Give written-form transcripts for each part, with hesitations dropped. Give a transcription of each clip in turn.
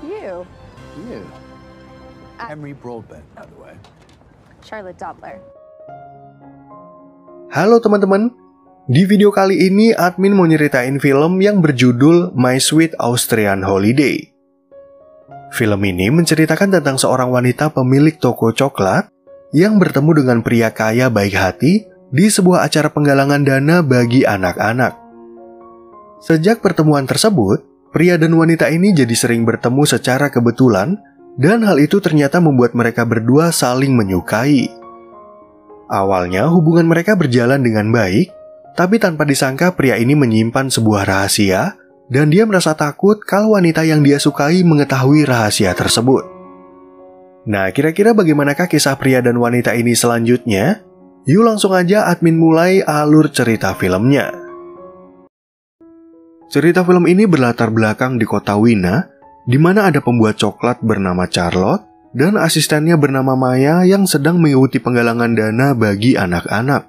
You. You. Henry Broadbent, by the way. Charlotte Doppler. Halo teman-teman, di video kali ini admin mau nyeritain film yang berjudul My Sweet Austrian Holiday. Film ini menceritakan tentang seorang wanita pemilik toko coklat yang bertemu dengan pria kaya baik hati di sebuah acara penggalangan dana bagi anak-anak. Sejak pertemuan tersebut, pria dan wanita ini jadi sering bertemu secara kebetulan dan hal itu ternyata membuat mereka berdua saling menyukai. Awalnya hubungan mereka berjalan dengan baik, tapi tanpa disangka pria ini menyimpan sebuah rahasia dan dia merasa takut kalau wanita yang dia sukai mengetahui rahasia tersebut. Nah, kira-kira bagaimanakah kisah pria dan wanita ini selanjutnya? Yuk langsung aja admin mulai alur cerita filmnya. Cerita film ini berlatar belakang di kota Wina, di mana ada pembuat coklat bernama Charlotte dan asistennya bernama Maya yang sedang mengikuti penggalangan dana bagi anak-anak.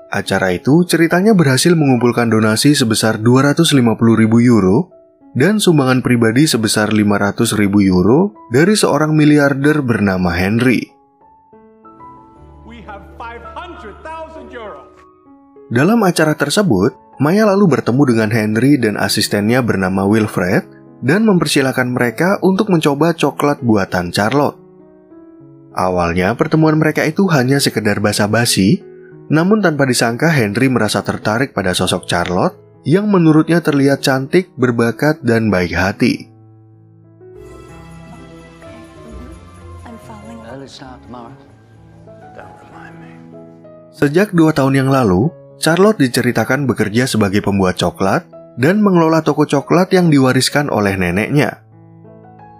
Acara itu ceritanya berhasil mengumpulkan donasi sebesar 250.000 euro dan sumbangan pribadi sebesar 500.000 euro dari seorang miliarder bernama Henry. Dalam acara tersebut, Maya lalu bertemu dengan Henry dan asistennya bernama Wilfred dan mempersilahkan mereka untuk mencoba coklat buatan Charlotte. Awalnya pertemuan mereka itu hanya sekedar basa-basi, namun tanpa disangka Henry merasa tertarik pada sosok Charlotte yang menurutnya terlihat cantik, berbakat, dan baik hati. Sejak 2 tahun yang lalu, Charlotte diceritakan bekerja sebagai pembuat coklat dan mengelola toko coklat yang diwariskan oleh neneknya.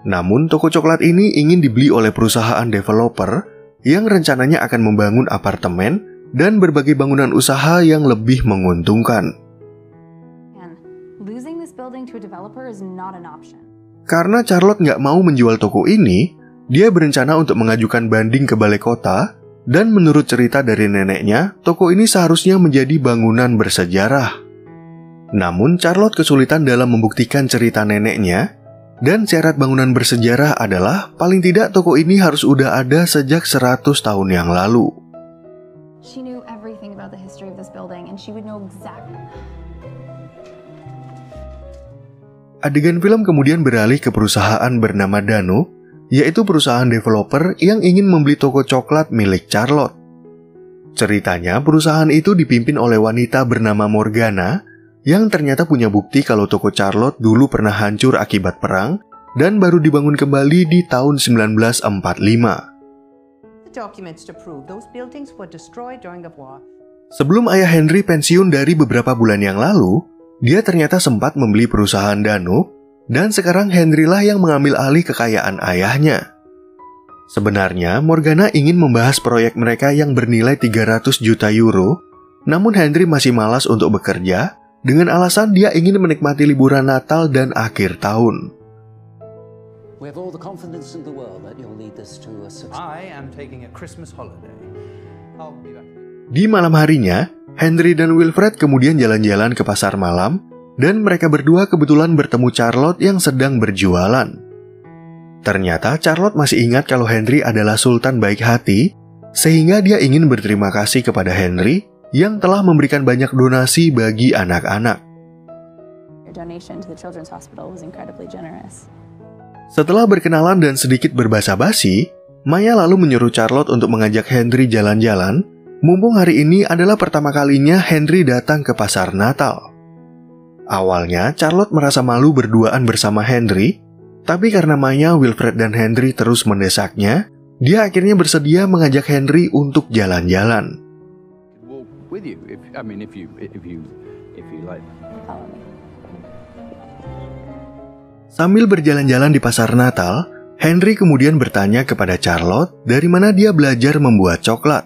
Namun toko coklat ini ingin dibeli oleh perusahaan developer yang rencananya akan membangun apartemen dan berbagai bangunan usaha yang lebih menguntungkan. Karena Charlotte nggak mau menjual toko ini, dia berencana untuk mengajukan banding ke balai kota, dan menurut cerita dari neneknya, toko ini seharusnya menjadi bangunan bersejarah. Namun Charlotte kesulitan dalam membuktikan cerita neneknya, dan syarat bangunan bersejarah adalah paling tidak toko ini harus udah ada sejak 100 tahun yang lalu. She knew everything about the history of this building and she would know exactly. Adegan film kemudian beralih ke perusahaan bernama Danube, yaitu perusahaan developer yang ingin membeli toko coklat milik Charlotte. Ceritanya, perusahaan itu dipimpin oleh wanita bernama Morgana yang ternyata punya bukti kalau toko Charlotte dulu pernah hancur akibat perang dan baru dibangun kembali di tahun 1945. Sebelum ayah Henry pensiun dari beberapa bulan yang lalu, dia ternyata sempat membeli perusahaan Danube, dan sekarang Henry lah yang mengambil alih kekayaan ayahnya. Sebenarnya, Morgana ingin membahas proyek mereka yang bernilai 300 juta euro, namun Henry masih malas untuk bekerja, dengan alasan dia ingin menikmati liburan Natal dan akhir tahun. We have all the confidence in the world that you'll lead this to a success. I am taking a Christmas holiday. I'll be back. Di malam harinya, Henry dan Wilfred kemudian jalan-jalan ke pasar malam, dan mereka berdua kebetulan bertemu Charlotte yang sedang berjualan. Ternyata Charlotte masih ingat kalau Henry adalah sultan baik hati, sehingga dia ingin berterima kasih kepada Henry yang telah memberikan banyak donasi bagi anak-anak. Your donation to the Children's Hospital was incredibly generous. Setelah berkenalan dan sedikit berbasa-basi, Maya lalu menyuruh Charlotte untuk mengajak Henry jalan-jalan, mumpung hari ini adalah pertama kalinya Henry datang ke pasar Natal. Awalnya, Charlotte merasa malu berduaan bersama Henry, tapi karena Maya, Wilfred, dan Henry terus mendesaknya, dia akhirnya bersedia mengajak Henry untuk jalan-jalan. Sambil berjalan-jalan di pasar Natal, Henry kemudian bertanya kepada Charlotte dari mana dia belajar membuat coklat.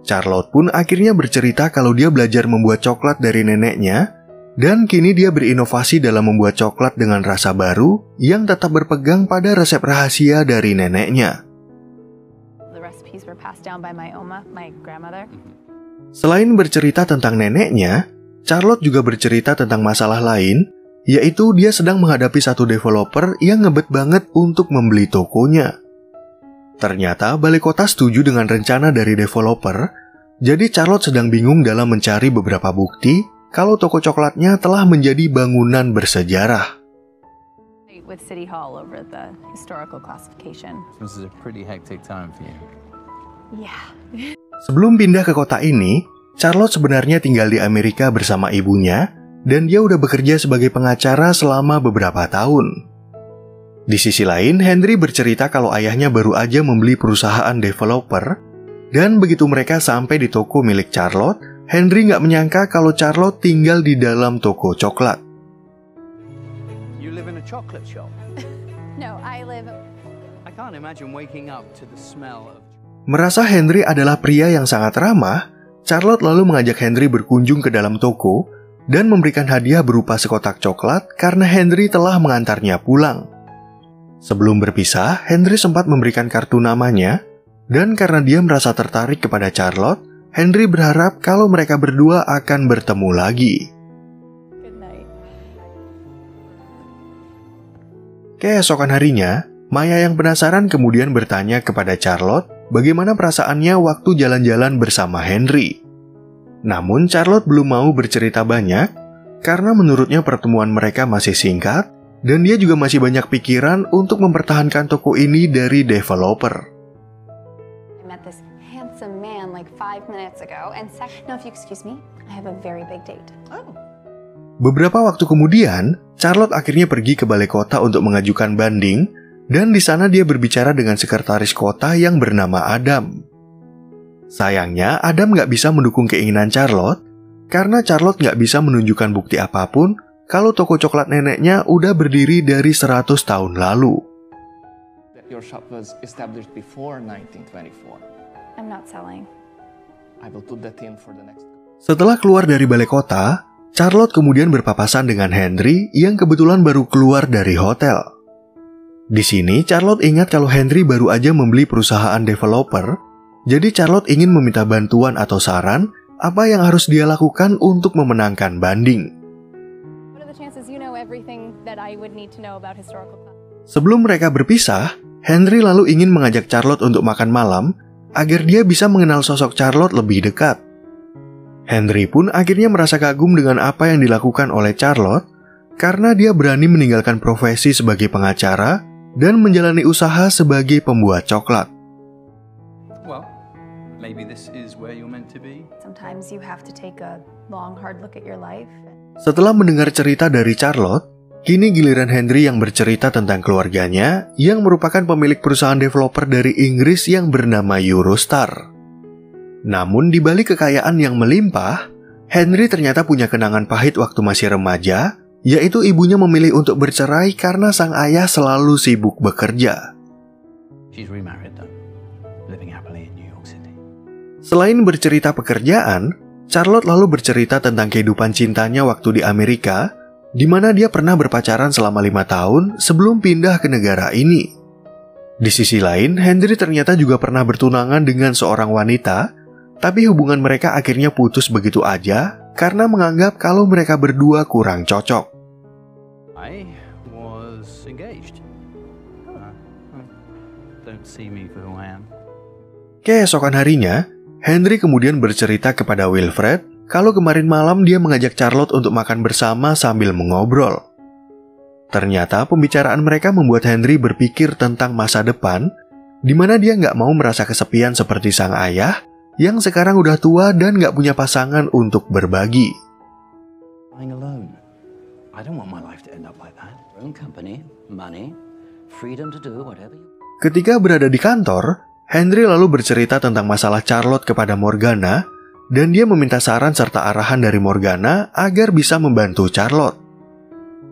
Charlotte pun akhirnya bercerita kalau dia belajar membuat coklat dari neneknya, dan kini dia berinovasi dalam membuat coklat dengan rasa baru yang tetap berpegang pada resep rahasia dari neneknya. Selain bercerita tentang neneknya, Charlotte juga bercerita tentang masalah lain, yaitu dia sedang menghadapi satu developer yang ngebet banget untuk membeli tokonya. Ternyata balai kota setuju dengan rencana dari developer, jadi Charlotte sedang bingung dalam mencari beberapa bukti kalau toko coklatnya telah menjadi bangunan bersejarah. With City Hall over the historical classification. This is a pretty hectic time for you. Yeah. Sebelum pindah ke kota ini, Charlotte sebenarnya tinggal di Amerika bersama ibunya, dan dia udah bekerja sebagai pengacara selama beberapa tahun. Di sisi lain, Henry bercerita kalau ayahnya baru aja membeli perusahaan developer, dan begitu mereka sampai di toko milik Charlotte, Henry nggak menyangka kalau Charlotte tinggal di dalam toko coklat. You live in a chocolate shop? No, I can't imagine waking up to the smell of... Merasa Henry adalah pria yang sangat ramah, Charlotte lalu mengajak Henry berkunjung ke dalam toko dan memberikan hadiah berupa sekotak coklat karena Henry telah mengantarnya pulang. Sebelum berpisah, Henry sempat memberikan kartu namanya, dan karena dia merasa tertarik kepada Charlotte, Henry berharap kalau mereka berdua akan bertemu lagi. Good night. Keesokan harinya, Maya yang penasaran kemudian bertanya kepada Charlotte bagaimana perasaannya waktu jalan-jalan bersama Henry. Namun Charlotte belum mau bercerita banyak karena menurutnya pertemuan mereka masih singkat dan dia juga masih banyak pikiran untuk mempertahankan toko ini dari developer. I met this handsome man like 5 minutes ago and no, if you excuse me, I have a very big date. Oh. Beberapa waktu kemudian, Charlotte akhirnya pergi ke balai kota untuk mengajukan banding dan di sana dia berbicara dengan sekretaris kota yang bernama Adam. Sayangnya, Adam nggak bisa mendukung keinginan Charlotte karena Charlotte nggak bisa menunjukkan bukti apapun kalau toko coklat neneknya udah berdiri dari 100 tahun lalu. Your shop was established before 1924. I'm not selling. I will put that in for the next. Setelah keluar dari balai kota, Charlotte kemudian berpapasan dengan Henry yang kebetulan baru keluar dari hotel. Di sini, Charlotte ingat kalau Henry baru aja membeli perusahaan developer, jadi Charlotte ingin meminta bantuan atau saran apa yang harus dia lakukan untuk memenangkan banding. What are the chances you know everything that I would need to know about historical class? Sebelum mereka berpisah, Henry lalu ingin mengajak Charlotte untuk makan malam agar dia bisa mengenal sosok Charlotte lebih dekat. Henry pun akhirnya merasa kagum dengan apa yang dilakukan oleh Charlotte karena dia berani meninggalkan profesi sebagai pengacara dan menjalani usaha sebagai pembuat coklat. Well, maybe this is where you're meant to be. Sometimes you have to take a long, hard look at your life. Setelah mendengar cerita dari Charlotte, kini giliran Henry yang bercerita tentang keluarganya yang merupakan pemilik perusahaan developer dari Inggris yang bernama Eurostar. Namun di balik kekayaan yang melimpah, Henry ternyata punya kenangan pahit waktu masih remaja, yaitu ibunya memilih untuk bercerai karena sang ayah selalu sibuk bekerja. She's remarried though, living happily in New York City. Selain bercerita pekerjaan, Charlotte lalu bercerita tentang kehidupan cintanya waktu di Amerika, di mana dia pernah berpacaran selama 5 tahun sebelum pindah ke negara ini. Di sisi lain, Henry ternyata juga pernah bertunangan dengan seorang wanita, tapi hubungan mereka akhirnya putus begitu aja karena menganggap kalau mereka berdua kurang cocok. I was engaged. Don't see me for who I am. Keesokan harinya, Henry kemudian bercerita kepada Wilfred kalau kemarin malam dia mengajak Charlotte untuk makan bersama sambil mengobrol. Ternyata pembicaraan mereka membuat Henry berpikir tentang masa depan, di mana dia nggak mau merasa kesepian seperti sang ayah, yang sekarang udah tua dan nggak punya pasangan untuk berbagi. Lying alone. I don't want my life to end up like that. Own company, money, freedom to do whatever you... Ketika berada di kantor, Henry lalu bercerita tentang masalah Charlotte kepada Morgana, dan dia meminta saran serta arahan dari Morgana agar bisa membantu Charlotte.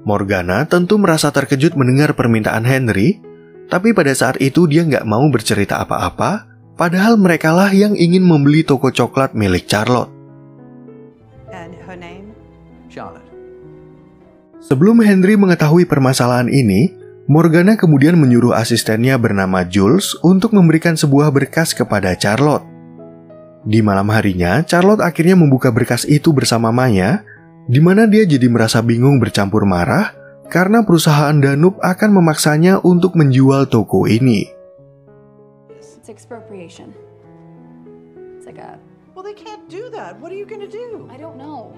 Morgana tentu merasa terkejut mendengar permintaan Henry, tapi pada saat itu dia nggak mau bercerita apa-apa, padahal merekalah yang ingin membeli toko coklat milik Charlotte. And her name? Charlotte. Sebelum Henry mengetahui permasalahan ini, Morgana kemudian menyuruh asistennya bernama Jules untuk memberikan sebuah berkas kepada Charlotte. Di malam harinya, Charlotte akhirnya membuka berkas itu bersama Maya, di mana dia jadi merasa bingung bercampur marah karena perusahaan Danube akan memaksanya untuk menjual toko ini. It's expropriation. It's like a... Well, they can't do that. What are you going to do? I don't know.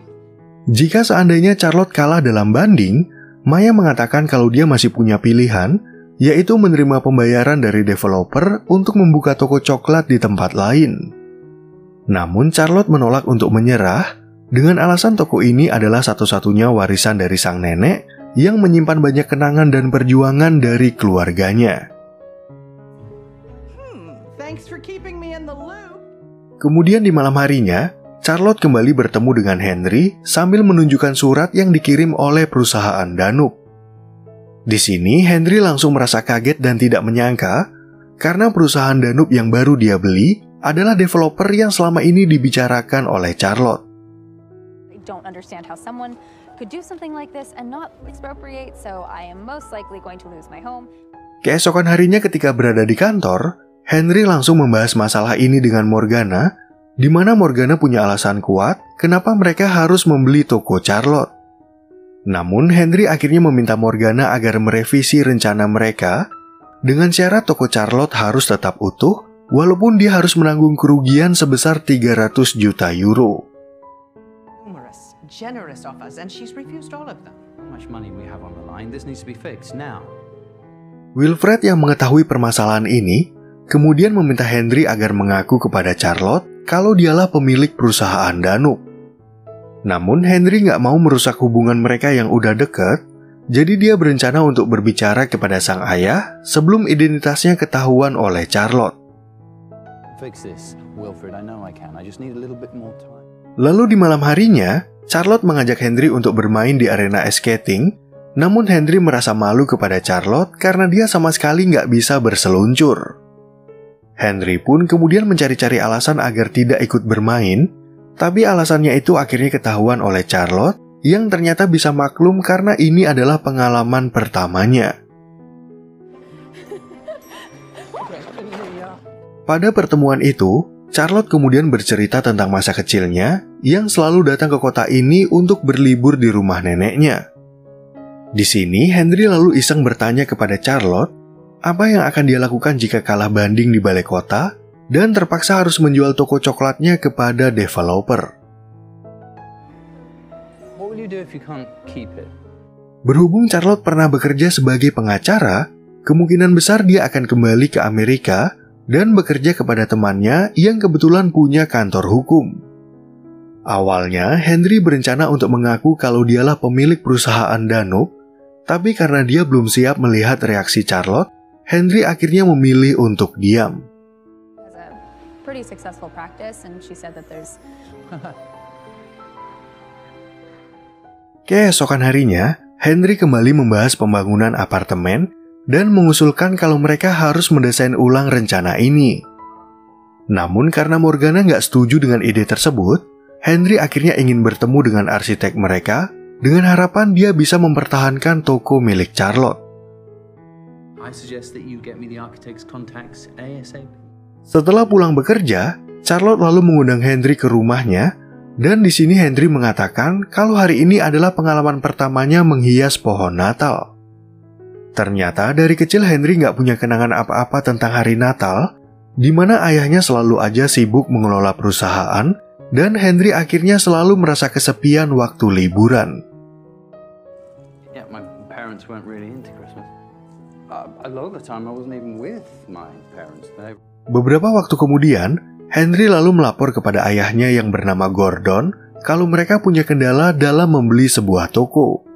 Jika seandainya Charlotte kalah dalam banding, Maya mengatakan kalau dia masih punya pilihan, yaitu menerima pembayaran dari developer untuk membuka toko coklat di tempat lain. Namun Charlotte menolak untuk menyerah dengan alasan toko ini adalah satu-satunya warisan dari sang nenek yang menyimpan banyak kenangan dan perjuangan dari keluarganya. Thanks for keeping me in the loop. Kemudian di malam harinya, Charlotte kembali bertemu dengan Henry sambil menunjukkan surat yang dikirim oleh perusahaan Danube. Di sini, Henry langsung merasa kaget dan tidak menyangka karena perusahaan Danube yang baru dia beli adalah developer yang selama ini dibicarakan oleh Charlotte. I don't understand how someone could do something like this and not expropriate, so I am most likely going to lose my home. Keesokan harinya ketika berada di kantor, Henry langsung membahas masalah ini dengan Morgana, di mana Morgana punya alasan kuat kenapa mereka harus membeli toko Charlotte. Namun Henry akhirnya meminta Morgana agar merevisi rencana mereka dengan syarat toko Charlotte harus tetap utuh walaupun dia harus menanggung kerugian sebesar 300 juta euro. Numerous, generous offers, and she's refused all of them. How much money we have on the line? This needs to be fixed now. Wilfred yang mengetahui permasalahan ini kemudian meminta Henry agar mengaku kepada Charlotte kalau dialah pemilik perusahaan Danube. Namun Henry nggak mau merusak hubungan mereka yang udah deket, jadi dia berencana untuk berbicara kepada sang ayah sebelum identitasnya ketahuan oleh Charlotte. Fix this, Wilfred. I know I can. I just need a little bit more time. Lalu di malam harinya, Charlotte mengajak Henry untuk bermain di arena ice skating, namun Henry merasa malu kepada Charlotte karena dia sama sekali nggak bisa berseluncur. Henry pun kemudian mencari-cari alasan agar tidak ikut bermain, tapi alasannya itu akhirnya ketahuan oleh Charlotte yang ternyata bisa maklum karena ini adalah pengalaman pertamanya. Pada pertemuan itu, Charlotte kemudian bercerita tentang masa kecilnya yang selalu datang ke kota ini untuk berlibur di rumah neneknya. Di sini, Henry lalu iseng bertanya kepada Charlotte apa yang akan dia lakukan jika kalah banding di balai kota dan terpaksa harus menjual toko coklatnya kepada developer. What will you do if you can't keep it? Berhubung Charlotte pernah bekerja sebagai pengacara, kemungkinan besar dia akan kembali ke Amerika dan bekerja kepada temannya yang kebetulan punya kantor hukum. Awalnya, Henry berencana untuk mengaku kalau dialah pemilik perusahaan Danube, tapi karena dia belum siap melihat reaksi Charlotte, Henry akhirnya memilih untuk diam. Pretty successful practice, and she said that there's... Keesokan harinya, Henry kembali membahas pembangunan apartemen dan mengusulkan kalau mereka harus mendesain ulang rencana ini. Namun karena Morgana nggak setuju dengan ide tersebut, Henry akhirnya ingin bertemu dengan arsitek mereka dengan harapan dia bisa mempertahankan toko milik Charlotte. I suggest that you get me the architect's contacts ASAP. Setelah pulang bekerja, Charlotte lalu mengundang Henry ke rumahnya, dan di sini Henry mengatakan kalau hari ini adalah pengalaman pertamanya menghias pohon Natal. Ternyata dari kecil Henry nggak punya kenangan apa-apa tentang hari Natal, di mana ayahnya selalu aja sibuk mengelola perusahaan, dan Henry akhirnya selalu merasa kesepian waktu liburan. Yeah, my parents weren't really into Christmas. A lot of the time I wasn't even with my parents. Beberapa waktu kemudian, Henry lalu melapor kepada ayahnya yang bernama Gordon kalau mereka punya kendala dalam membeli sebuah toko.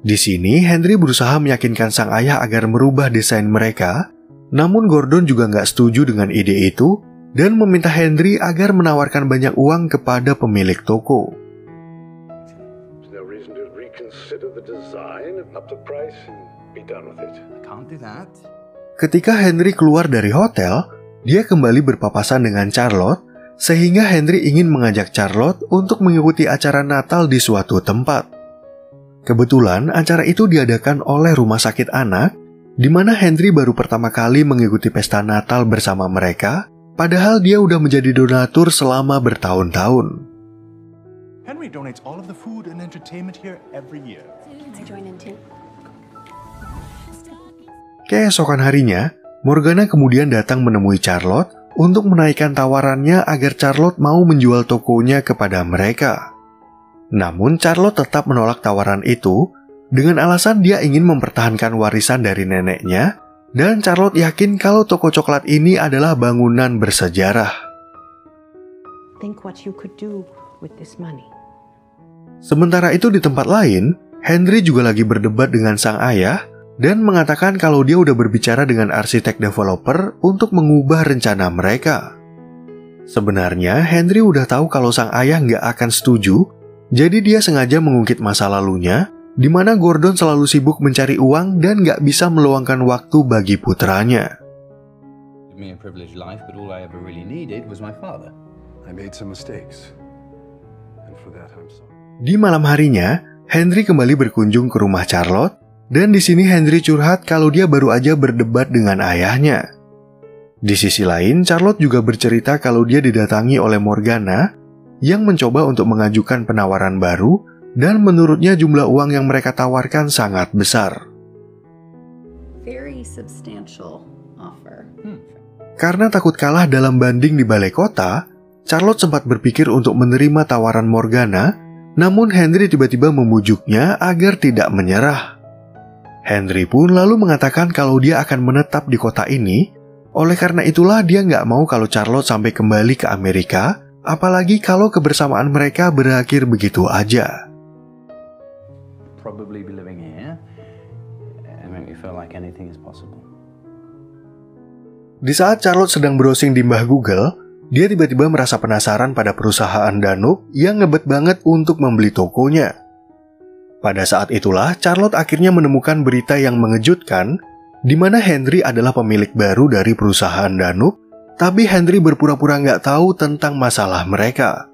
Di sini, Henry berusaha meyakinkan sang ayah agar merubah desain mereka, namun Gordon juga nggak setuju dengan ide itu dan meminta Henry agar menawarkan banyak uang kepada pemilik toko. Ketika Henry keluar dari hotel, dia kembali berpapasan dengan Charlotte, sehingga Henry ingin mengajak Charlotte untuk mengikuti acara Natal di suatu tempat. Kebetulan acara itu diadakan oleh rumah sakit anak, di mana Henry baru pertama kali mengikuti pesta Natal bersama mereka, padahal dia udah menjadi donatur selama bertahun-tahun. Henry donates all of the food and entertainment here every year. Can I join in too? Keesokan harinya, Morgana kemudian datang menemui Charlotte untuk menaikkan tawarannya agar Charlotte mau menjual tokonya kepada mereka. Namun Charlotte tetap menolak tawaran itu dengan alasan dia ingin mempertahankan warisan dari neneknya, dan Charlotte yakin kalau toko coklat ini adalah bangunan bersejarah. Think what you could do with this money. Sementara itu di tempat lain, Henry juga lagi berdebat dengan sang ayah dan mengatakan kalau dia udah berbicara dengan arsitek developer untuk mengubah rencana mereka. Sebenarnya Henry udah tahu kalau sang ayah nggak akan setuju, jadi dia sengaja mengungkit masa lalunya, di mana Gordon selalu sibuk mencari uang dan nggak bisa meluangkan waktu bagi putranya. Me a privileged life, but all I ever really needed was my father. I made some mistakes. And for that I'm sorry. Di malam harinya, Henry kembali berkunjung ke rumah Charlotte, dan di sini Henry curhat kalau dia baru aja berdebat dengan ayahnya. Di sisi lain, Charlotte juga bercerita kalau dia didatangi oleh Morgana yang mencoba untuk mengajukan penawaran baru, dan menurutnya jumlah uang yang mereka tawarkan sangat besar. Very substantial offer. Karena takut kalah dalam banding di balai kota, Charlotte sempat berpikir untuk menerima tawaran Morgana, namun Henry tiba-tiba memujuknya agar tidak menyerah. Henry pun lalu mengatakan kalau dia akan menetap di kota ini, oleh karena itulah dia nggak mau kalau Charlotte sampai kembali ke Amerika, apalagi kalau kebersamaan mereka berakhir begitu aja. Probably be living here and make me feel like anything is possible. Di saat Charlotte sedang browsing di mbah Google, dia tiba-tiba merasa penasaran pada perusahaan Danube yang ngebet banget untuk membeli tokonya. Pada saat itulah Charlotte akhirnya menemukan berita yang mengejutkan, di mana Henry adalah pemilik baru dari perusahaan Danube, tapi Henry berpura-pura nggak tahu tentang masalah mereka.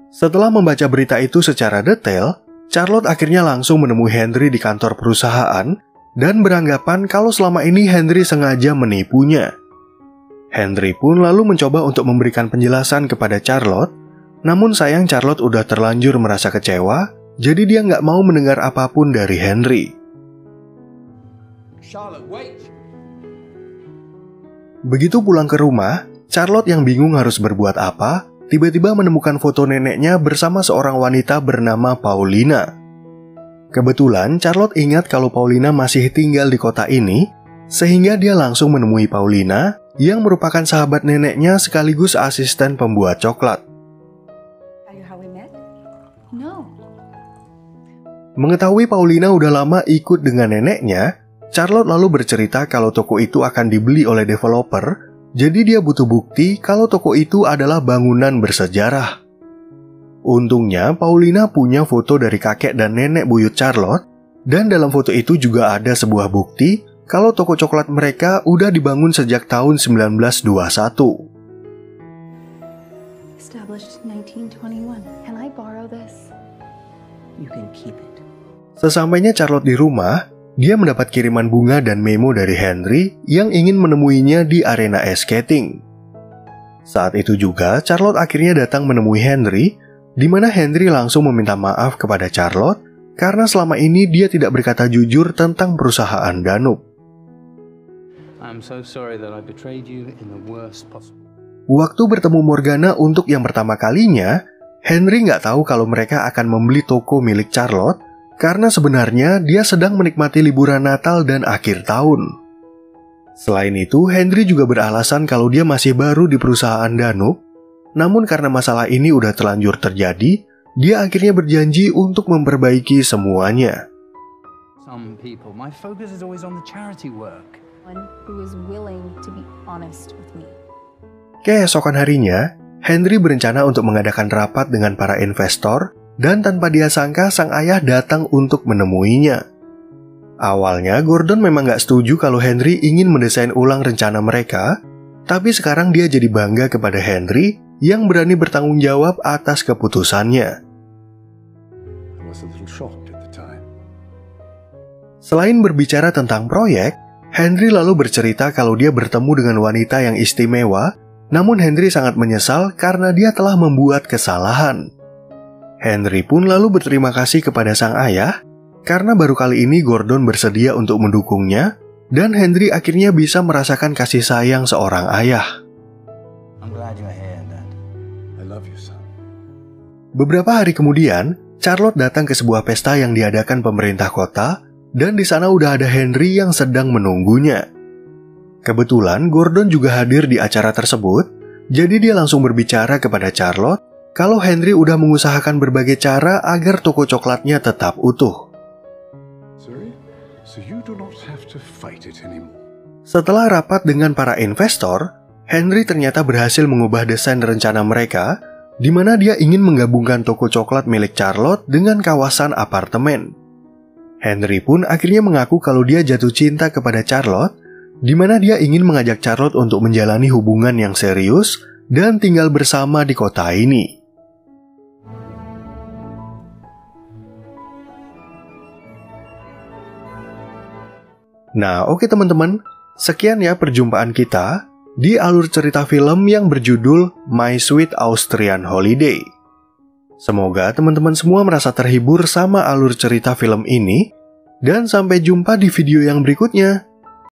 Setelah membaca berita itu secara detail, Charlotte akhirnya langsung menemui Henry di kantor perusahaan dan beranggapan kalau selama ini Henry sengaja menipunya. Henry pun lalu mencoba untuk memberikan penjelasan kepada Charlotte, namun sayang Charlotte udah terlanjur merasa kecewa, jadi dia nggak mau mendengar apapun dari Henry. Charlotte, wait. Begitu pulang ke rumah, Charlotte yang bingung harus berbuat apa, tiba-tiba menemukan foto neneknya bersama seorang wanita bernama Paulina. Kebetulan Charlotte ingat kalau Paulina masih tinggal di kota ini, sehingga dia langsung menemui Paulina yang merupakan sahabat neneknya sekaligus asisten pembuat coklat. No. Mengetahui Paulina udah lama ikut dengan neneknya, Charlotte lalu bercerita kalau toko itu akan dibeli oleh developer, jadi dia butuh bukti kalau toko itu adalah bangunan bersejarah. Untungnya, Paulina punya foto dari kakek dan nenek buyut Charlotte, dan dalam foto itu juga ada sebuah bukti kalau toko coklat mereka udah dibangun sejak tahun 1921. Established 1921. Can I borrow this? You can keep it. Sesampainya Charlotte di rumah, dia mendapat kiriman bunga dan memo dari Henry yang ingin menemuinya di arena ice skating. Saat itu juga, Charlotte akhirnya datang menemui Henry, di mana Henry langsung meminta maaf kepada Charlotte karena selama ini dia tidak berkata jujur tentang perusahaan Danube. I'm so sorry that I betrayed you in the worst possible. Waktu bertemu Morgana untuk yang pertama kalinya, Henry nggak tahu kalau mereka akan membeli toko milik Charlotte karena sebenarnya dia sedang menikmati liburan Natal dan akhir tahun. Selain itu, Henry juga beralasan kalau dia masih baru di perusahaan Danube. Namun karena masalah ini udah terlanjur terjadi, dia akhirnya berjanji untuk memperbaiki semuanya. Some people, my focus is always on the charity work. One who is willing to be honest with me. Keesokan harinya, Henry berencana untuk mengadakan rapat dengan para investor, dan tanpa dia sangka sang ayah datang untuk menemuinya. Awalnya, Gordon memang gak setuju kalau Henry ingin mendesain ulang rencana mereka, tapi sekarang dia jadi bangga kepada Henry yang berani bertanggung jawab atas keputusannya. Selain berbicara tentang proyek, Henry lalu bercerita kalau dia bertemu dengan wanita yang istimewa Namun Henry sangat menyesal karena dia telah membuat kesalahan. Henry pun lalu berterima kasih kepada sang ayah karena baru kali ini Gordon bersedia untuk mendukungnya dan Henry akhirnya bisa merasakan kasih sayang seorang ayah. I'm glad you're here, Dad. I love you, son. Beberapa hari kemudian, Charlotte datang ke sebuah pesta yang diadakan pemerintah kota dan di sana udah ada Henry yang sedang menunggunya. Kebetulan Gordon juga hadir di acara tersebut, jadi dia langsung berbicara kepada Charlotte kalau Henry udah mengusahakan berbagai cara agar toko coklatnya tetap utuh. Sorry? So you do not have to fight it anymore. Setelah rapat dengan para investor, Henry ternyata berhasil mengubah desain rencana mereka, di mana dia ingin menggabungkan toko coklat milik Charlotte dengan kawasan apartemen. Henry pun akhirnya mengaku kalau dia jatuh cinta kepada Charlotte, di mana dia ingin mengajak Charlotte untuk menjalani hubungan yang serius dan tinggal bersama di kota ini. Nah, oke teman-teman, sekian ya perjumpaan kita di alur cerita film yang berjudul My Sweet Austrian Holiday. Semoga teman-teman semua merasa terhibur sama alur cerita film ini, dan sampai jumpa di video yang berikutnya.